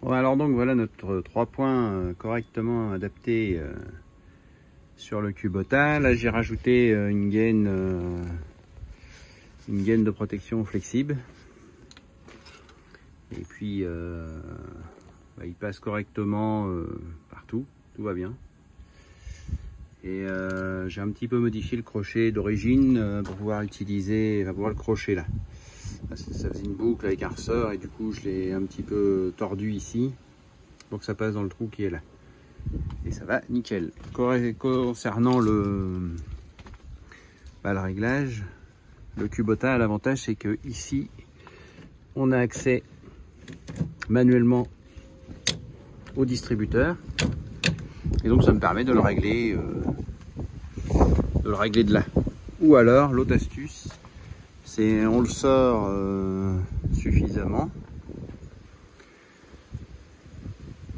Bon, alors donc voilà notre 3 points correctement adaptés sur le Kubota. Là j'ai rajouté une gaine de protection flexible. Et puis il passe correctement partout, tout va bien. Et j'ai un petit peu modifié le crochet d'origine pour pouvoir utiliser, pour pouvoir le crochet là. Ça faisait une boucle avec un ressort et du coup je l'ai un petit peu tordu ici pour que ça passe dans le trou qui est là. Et ça va nickel. Concernant le réglage, le Kubota a l'avantage c'est que ici on a accès manuellement au distributeur et donc ça me permet de le régler de là. Ou alors l'autre astuce, c'est on le sort suffisamment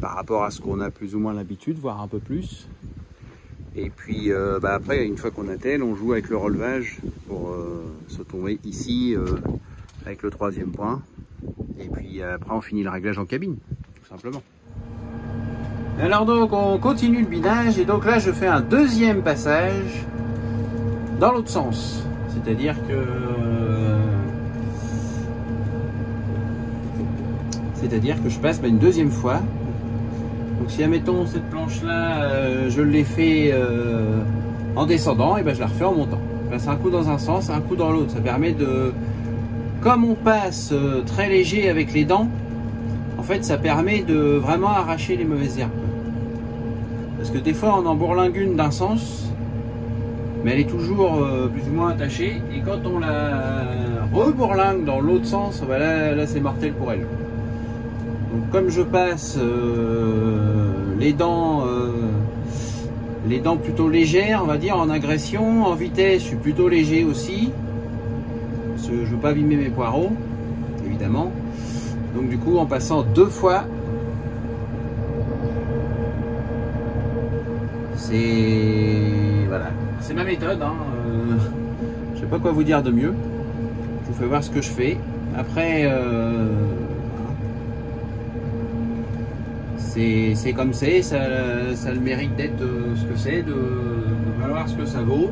par rapport à ce qu'on a plus ou moins l'habitude, voire un peu plus. Et puis après, une fois qu'on a tel, on joue avec le relevage pour se tomber ici avec le 3e point. Et puis après, on finit le réglage en cabine, tout simplement. Alors donc, on continue le binage et donc là, je fais un 2e passage dans l'autre sens. C'est-à-dire que je passe une 2e fois. Donc si admettons cette planche là je l'ai fait en descendant, et je la refais en montant. Je passe un coup dans un sens, un coup dans l'autre. Ça permet de, comme on passe très léger avec les dents, en fait ça permet de vraiment arracher les mauvaises herbes. Parce que des fois on en bourlingue une d'un sens, mais elle est toujours plus ou moins attachée, et quand on la rebourlingue dans l'autre sens, là c'est mortel pour elle. Donc comme je passe les dents plutôt légères, on va dire, en agression, en vitesse je suis plutôt léger aussi, parce que je veux pas abîmer mes poireaux, évidemment. Donc du coup en passant 2 fois, c'est ma méthode, hein. Je sais pas quoi vous dire de mieux. Je vous fais voir ce que je fais. Après c'est comme c'est, ça a le mérite d'être ce que c'est, de valoir ce que ça vaut.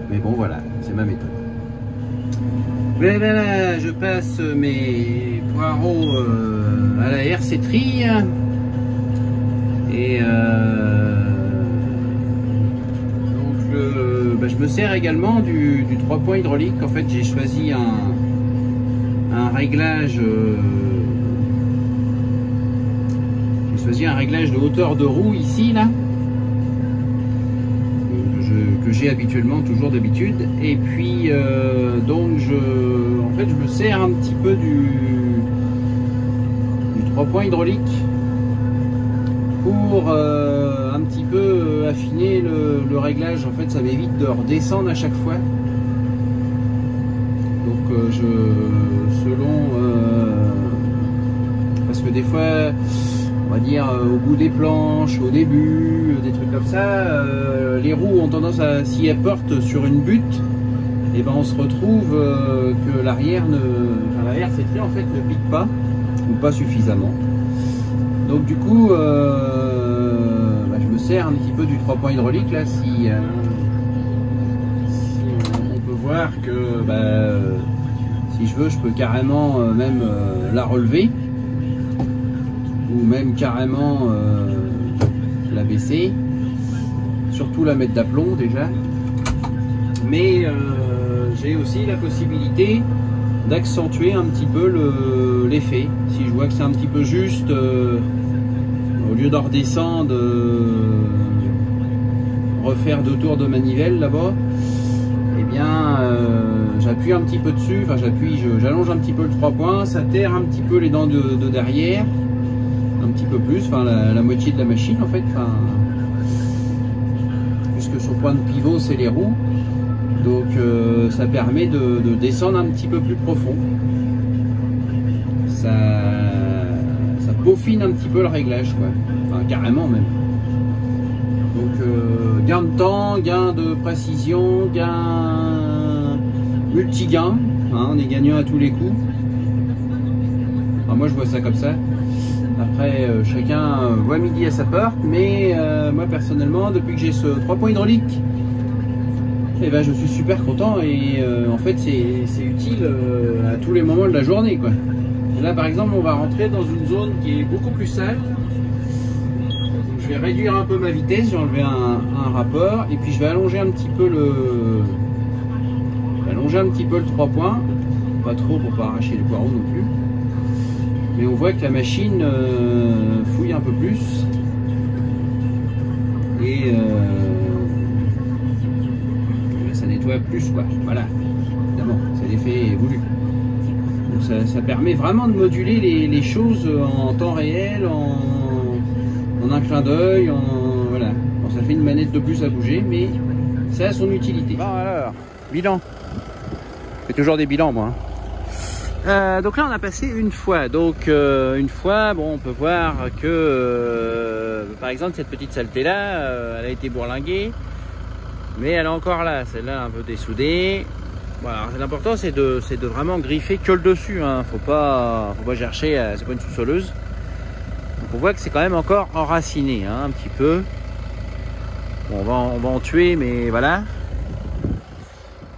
Mais bon voilà, c'est ma méthode. Là, je passe mes poireaux à la RC Trille et donc je me sers également du 3 points hydraulique. En fait j'ai choisi un réglage de hauteur de roue ici là, que j'ai habituellement, toujours d'habitude. Et puis donc en fait je me sers un petit peu du 3 points hydraulique pour un petit peu affiner le réglage. En fait ça m'évite de redescendre à chaque fois. Donc parce que des fois, on va dire au bout des planches, au début, des trucs comme ça, les roues ont tendance à, si elles portent sur une butte, et on se retrouve que l'arrière c'est très en fait ne pique pas, ou pas suffisamment. Donc du coup je me sers un petit peu du 3 points hydraulique là, si on peut voir que si je veux, je peux carrément même la relever, ou même carrément la baisser, surtout la mettre d'aplomb déjà. Mais j'ai aussi la possibilité d'accentuer un petit peu l'effet. Si je vois que c'est un petit peu juste, au lieu d'en redescendre, refaire 2 tours de manivelle là-bas, et bien j'appuie un petit peu dessus, j'allonge un petit peu le 3 points, ça terre un petit peu les dents de derrière, un petit peu plus, la moitié de la machine en fait, puisque son point de pivot c'est les roues. Donc ça permet de descendre un petit peu plus profond. Ça peaufine un petit peu le réglage, quoi. Carrément même. Donc gain de temps, gain de précision, gain multi-gain. On est gagnant à tous les coups. Moi je vois ça comme ça. Après, chacun voit midi à sa porte, mais moi personnellement, depuis que j'ai ce 3 points hydraulique, eh ben, je suis super content et en fait c'est utile à tous les moments de la journée, quoi. Là par exemple on va rentrer dans une zone qui est beaucoup plus sale. Donc, je vais réduire un peu ma vitesse, j'ai enlevé un rapport et puis je vais allonger un petit peu le 3 points, pas trop pour pas arracher les poireaux non plus. Mais on voit que la machine fouille un peu plus et ça nettoie plus, quoi. Voilà, évidemment, c'est l'effet voulu. Donc ça permet vraiment de moduler les choses en temps réel, en un clin d'œil, voilà. Bon, ça fait une manette de plus à bouger, mais ça a son utilité. Bon alors, bilan. Je fais toujours des bilans, moi. Donc là on a passé une fois, donc une fois, bon, on peut voir que par exemple cette petite saleté là, elle a été bourlinguée, mais elle est encore là, celle-là un peu dessoudée. Voilà, l'important c'est de vraiment griffer que le dessus, hein. Faut pas chercher, c'est pas une sous-soleuse. Donc on voit que c'est quand même encore enraciné, hein, un petit peu. Bon, on va en tuer, mais voilà.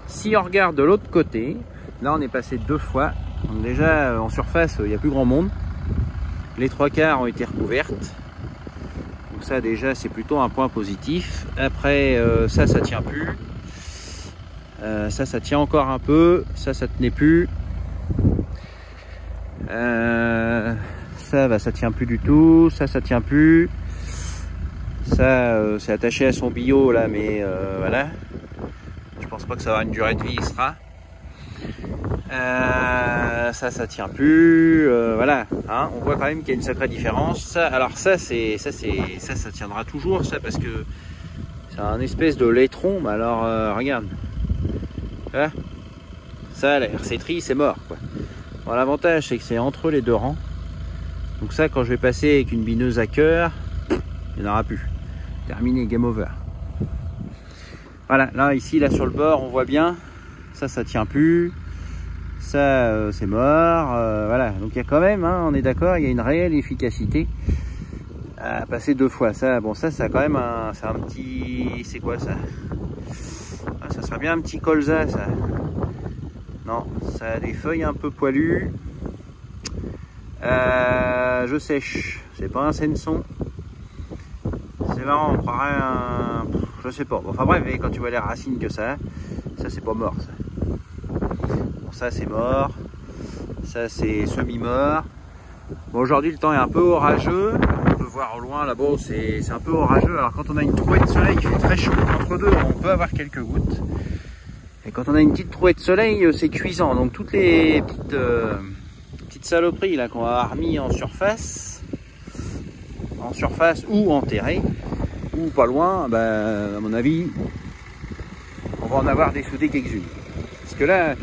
Si on regarde de l'autre côté, là on est passé deux fois. Donc déjà en surface il n'y a plus grand monde, les trois quarts ont été recouvertes, donc ça déjà c'est plutôt un point positif. Après ça tient plus, ça tient encore un peu, ça tenait plus, ça tient plus du tout, ça tient plus, ça c'est attaché à son bio là, mais voilà, je pense pas que ça va avoir une durée de vie extra. Ça tient plus, voilà, hein, on voit quand même qu'il y a une sacrée différence. Alors ça tiendra toujours, ça, parce que c'est un espèce de laiton. Mais alors regarde, voilà. Ça, la RC-Tri, c'est mort, quoi. Bon, l'avantage c'est que c'est entre les deux rangs, donc ça, quand je vais passer avec une bineuse à cœur, il n'y en aura plus. Terminé, game over. Voilà, là ici, là sur le bord, on voit bien, ça tient plus. Ça c'est mort, voilà, donc il y a quand même, hein, on est d'accord, il y a une réelle efficacité à passer deux fois. Ça, bon, ça quand même c'est un petit, c'est quoi ça? Ah, ça serait bien un petit colza, ça. Non, ça a des feuilles un peu poilues. Je sèche, c'est pas un senson. C'est marrant, on croirait un, je sais pas. Bon, enfin bref, et quand tu vois les racines que ça c'est pas mort, ça. Bon, ça c'est mort, ça c'est semi-mort. Bon, aujourd'hui le temps est un peu orageux, on peut voir au loin là-bas, c'est un peu orageux. Alors quand on a une trouée de soleil, il fait très chaud, entre deux on peut avoir quelques gouttes. Et quand on a une petite trouée de soleil, c'est cuisant. Donc toutes les petites saloperies là qu'on a remis en surface ou enterrées, ou pas loin, bah, à mon avis, on va en avoir dessoudé quelques-unes. Parce que là,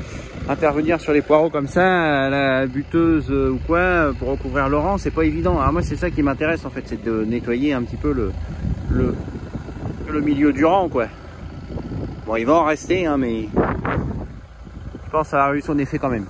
intervenir sur les poireaux comme ça, à la buteuse ou quoi, pour recouvrir le rang, c'est pas évident. Alors moi, c'est ça qui m'intéresse en fait, c'est de nettoyer un petit peu le milieu du rang, quoi. Bon, il va en rester, hein, mais je pense que ça a eu son effet quand même.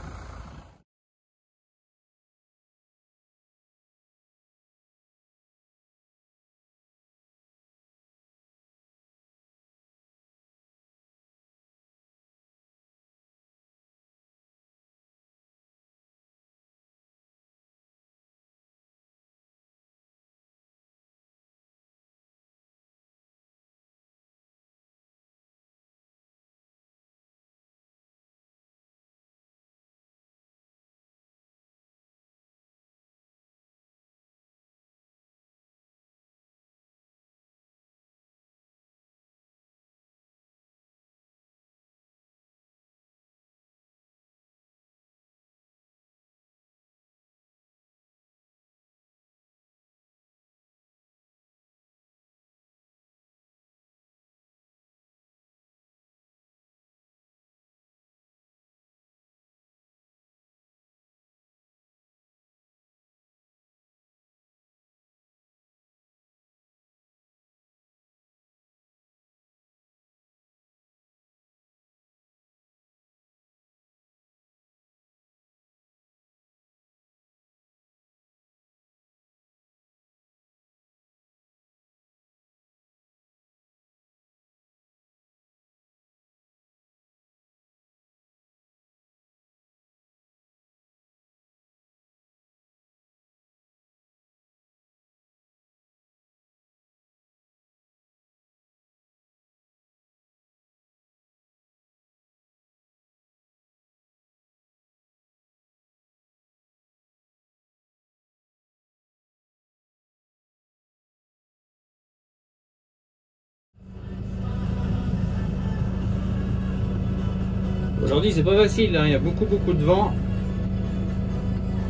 Aujourd'hui c'est pas facile, hein. Il y a beaucoup de vent.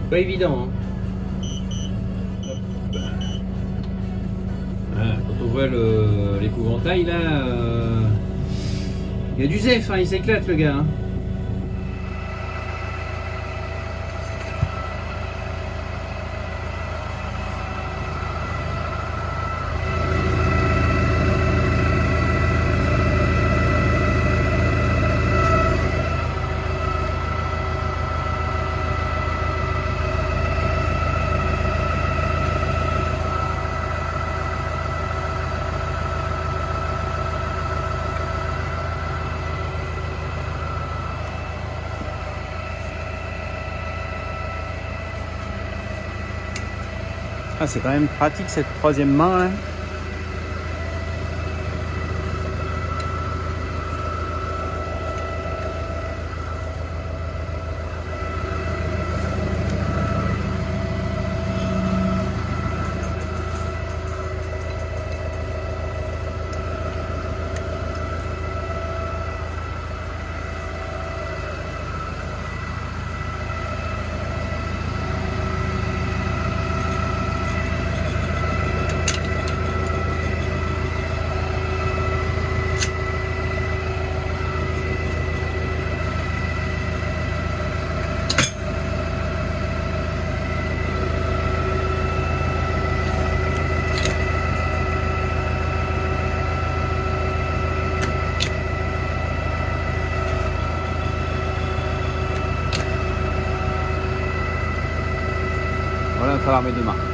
Pas évident. Hein. Voilà, quand on voit l'épouvantail là, il y a du zef, hein, il s'éclate le gars. Hein. Ah, c'est quand même pratique cette troisième main là. Voilà à travers mes deux mains.